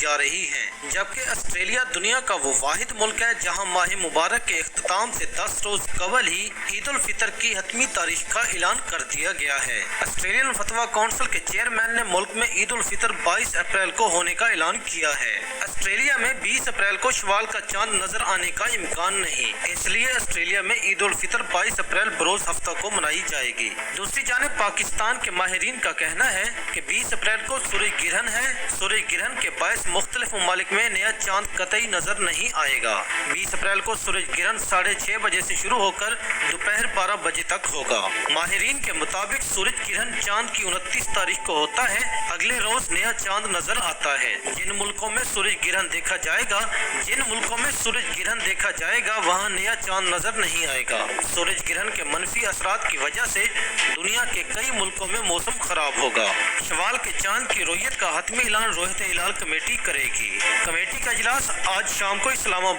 जा रही हैं, जबकि ऑस्ट्रेलिया दुनिया का वो वाहिद मुल्क है जहां माह मुबारक के इख्तिताम से 10 रोज कबल ही ईद उल फितर की हतमी तारीख का ऐलान कर दिया गया है। ऑस्ट्रेलियन फतवा काउंसिल के चेयरमैन ने मुल्क में ईद उल फितर 22 अप्रैल को होने का ऐलान किया है। ऑस्ट्रेलिया में 20 अप्रैल को शवाल का चांद नजर आने का इम्कान नहीं, इसलिए ऑस्ट्रेलिया में ईद उल फितर 22 अप्रैल बरोज हफ्ता को मनाई जाएगी। दूसरी जानिब पाकिस्तान के माहिरीन का कहना है कि 20 अप्रैल को सूरज ग्रहण है। सूरज ग्रहण के बायस मुख्तलिफ ममालिक में नया चांद कतई नजर नहीं आएगा। 20 अप्रैल को सूरज ग्रहण 6:30 बजे से शुरू होकर दोपहर 12 बजे तक होगा। माहिरीन के मुताबिक सूरज ग्रहण चांद की 29 तारीख को होता है। अगले रोज नया चांद नजर आता है। जिन मुल्कों में सूरज ग्रहण देखा जाएगा वहाँ नया चांद नजर नहीं आएगा। सूरज ग्रहण के मनफी असरात की वजह से दुनिया के कई मुल्कों में मौसम खराब होगा। शवाल के चांद की रोयत का हतमी ऐलान रोयत हिलाल कमेटी करेगी। कमेटी का इजलास आज शाम को इस्लामाबाद